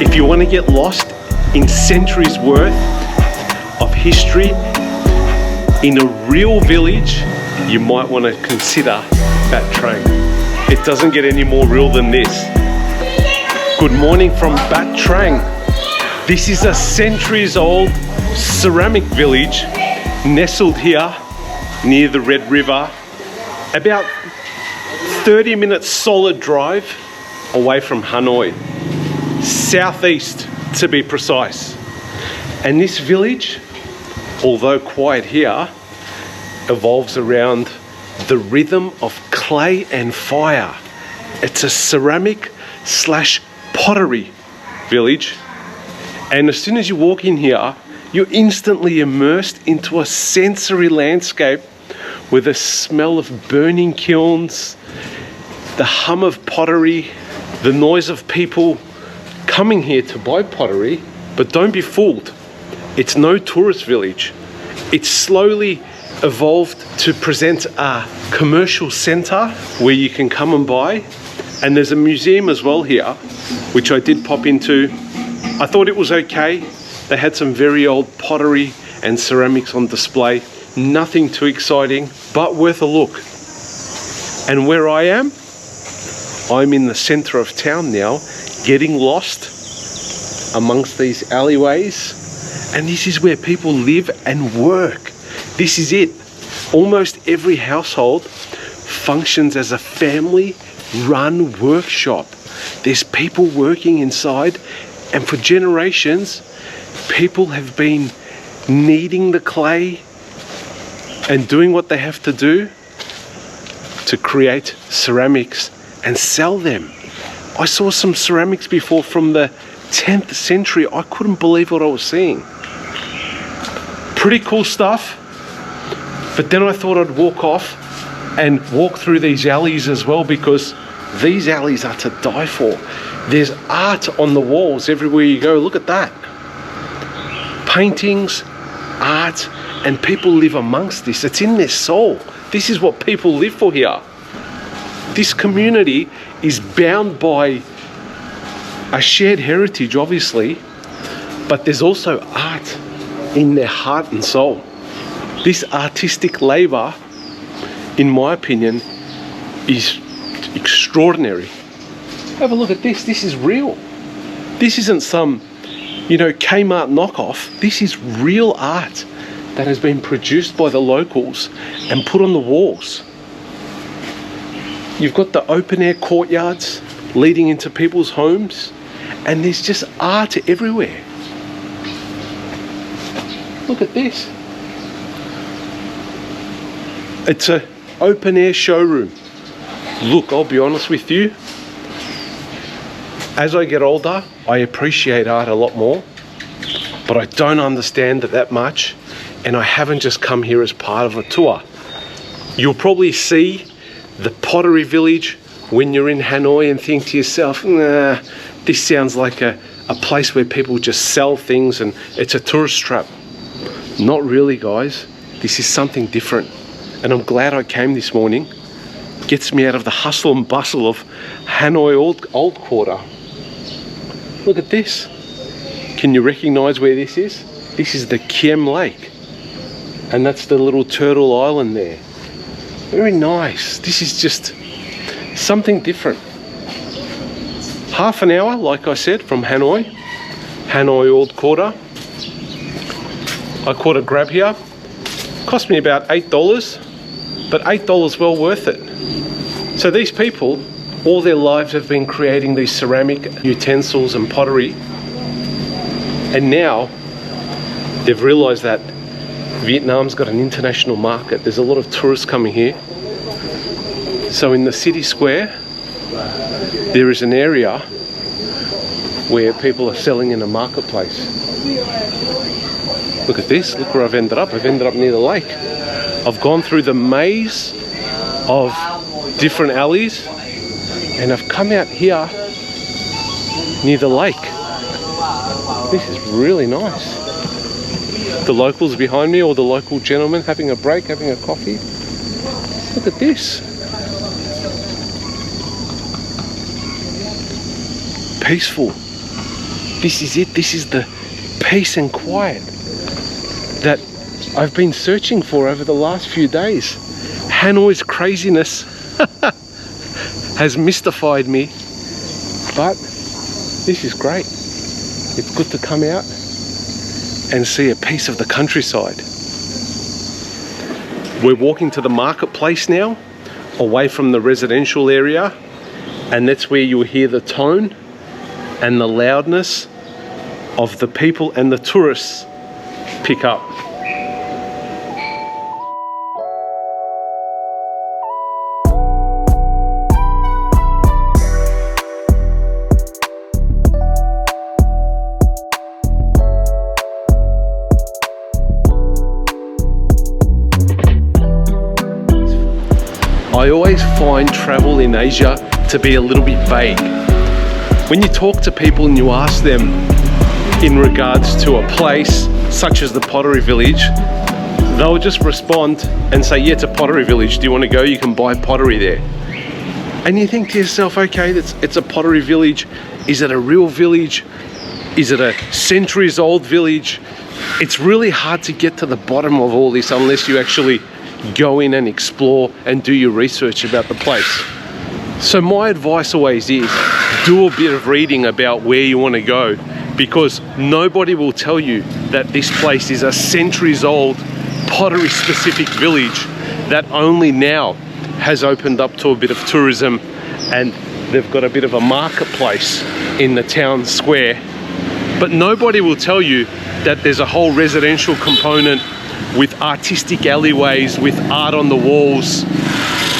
If you want to get lost in centuries worth of history in a real village, you might want to consider Bát Tràng. It doesn't get any more real than this. Good morning from Bát Tràng. This is a centuries old ceramic village nestled here near the Red River, about 30 minutes solid drive away from Hanoi, southeast to be precise. And this village, although quiet here, evolves around the rhythm of clay and fire. It's a ceramic slash pottery village, and as soon as you walk in here, you're instantly immersed into a sensory landscape with the smell of burning kilns, the hum of pottery, the noise of people coming here to buy pottery. But don't be fooled, it's no tourist village. It's slowly evolved to present a commercial center where you can come and buy, and there's a museum as well here, which I did pop into. I thought it was okay. They had some very old pottery and ceramics on display. Nothing too exciting, but worth a look. And where I am, I'm in the center of town now, getting lost amongst these alleyways. And this is where people live and work. This is it. Almost every household functions as a family-run workshop. There's people working inside, and for generations, people have been kneading the clay and doing what they have to do to create ceramics and sell them. I saw some ceramics before from the 10th century. I couldn't believe what I was seeing. Pretty cool stuff. But then I thought I'd walk off and walk through these alleys as well, because these alleys are to die for. There's art on the walls everywhere you go. Look at that. Paintings, art, and people live amongst this. It's in their soul. This is what people live for here. This community is bound by a shared heritage, obviously, but there's also art in their heart and soul. This artistic labor, in my opinion, is extraordinary. Have a look at this. This is real. This isn't some, Kmart knockoff. This is real art that has been produced by the locals and put on the walls. You've got the open air courtyards leading into people's homes, and there's just art everywhere. Look at this. It's an open air showroom. Look, I'll be honest with you, as I get older, I appreciate art a lot more, but I don't understand it that much, and I haven't just come here as part of a tour. You'll probably see the Pottery Village when you're in Hanoi and think to yourself, nah, this sounds like a place where people just sell things and it's a tourist trap. Not really, guys. This is something different. And I'm glad I came this morning. Gets me out of the hustle and bustle of Hanoi Old Quarter. Look at this. Can you recognize where this is? This is the Kiem Lake. And that's the little turtle island there. Very nice. This is just something different. Half an hour, like I said, from Hanoi Old Quarter. I caught a grab here. Cost me about $8. But $8 well worth it. So these people, all their lives have been creating these ceramic utensils and pottery, and now they've realized that Vietnam's got an international market. There's a lot of tourists coming here. So in the city square, there is an area where people are selling in a marketplace. Look at this. Look where I've ended up. I've ended up near the lake. I've gone through the maze of different alleys, and I've come out here near the lake. This is really nice. The locals behind me, or the local gentleman having a break, having a coffee. Look at this. Peaceful. This is it. This is the peace and quiet that I've been searching for over the last few days. Hanoi's craziness has mystified me, but this is great. It's good to come out and see a piece of the countryside. We're walking to the marketplace now, away from the residential area, and that's where you'll hear the tone and the loudness of the people and the tourists pick up. I always find travel in Asia to be a little bit vague. When you talk to people and you ask them in regards to a place such as the Pottery Village, they'll just respond and say, yeah, it's a pottery village. Do you want to go? You can buy pottery there. And you think to yourself, okay, it's a pottery village. Is it a real village? Is it a centuries old village? It's really hard to get to the bottom of all this unless you actually go in and explore and do your research about the place. So my advice always is, do a bit of reading about where you want to go, because nobody will tell you that this place is a centuries old pottery specific village that only now has opened up to a bit of tourism, and they've got a bit of a marketplace in the town square. But nobody will tell you that there's a whole residential component with artistic alleyways, with art on the walls,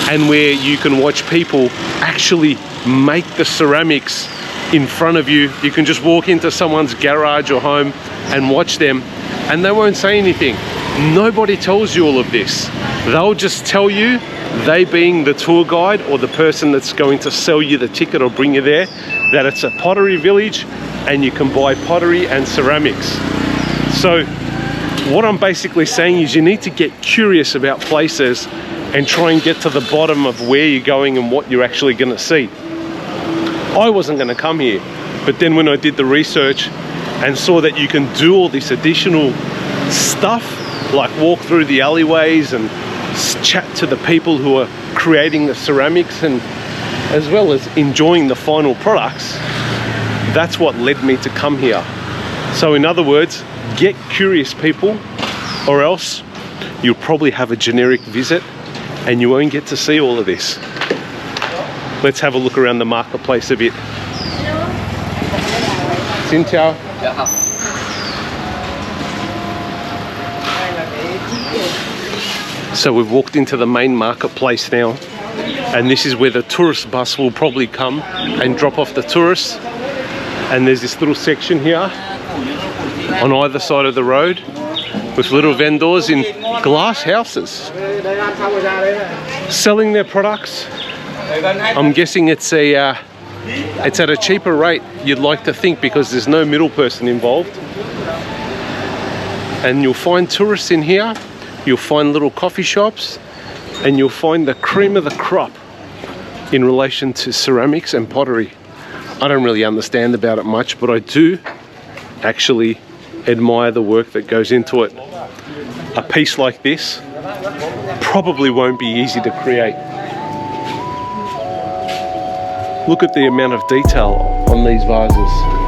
and where you can watch people actually make the ceramics in front of you. You can just walk into someone's garage or home and watch them, and they won't say anything. Nobody tells you all of this. They'll just tell you, they being the tour guide or the person that's going to sell you the ticket or bring you there, that it's a pottery village and you can buy pottery and ceramics. So what I'm basically saying is you need to get curious about places and try and get to the bottom of where you're going and what you're actually going to see. I wasn't going to come here, but then when I did the research and saw that you can do all this additional stuff, like walk through the alleyways and chat to the people who are creating the ceramics, and as well as enjoying the final products, that's what led me to come here. So in other words, get curious, people, or else you'll probably have a generic visit and you won't get to see all of this. Let's have a look around the marketplace a bit. Xin chào. So we've walked into the main marketplace now, and this is where the tourist bus will probably come and drop off the tourists. And there's this little section here on either side of the road with little vendors in glass houses selling their products. I'm guessing it's at a cheaper rate, you'd like to think, because there's no middle person involved. And you'll find tourists in here, you'll find little coffee shops, and you'll find the cream of the crop in relation to ceramics and pottery. I don't really understand about it much, but I do actually admire the work that goes into it. A piece like this probably won't be easy to create. Look at the amount of detail on these vases.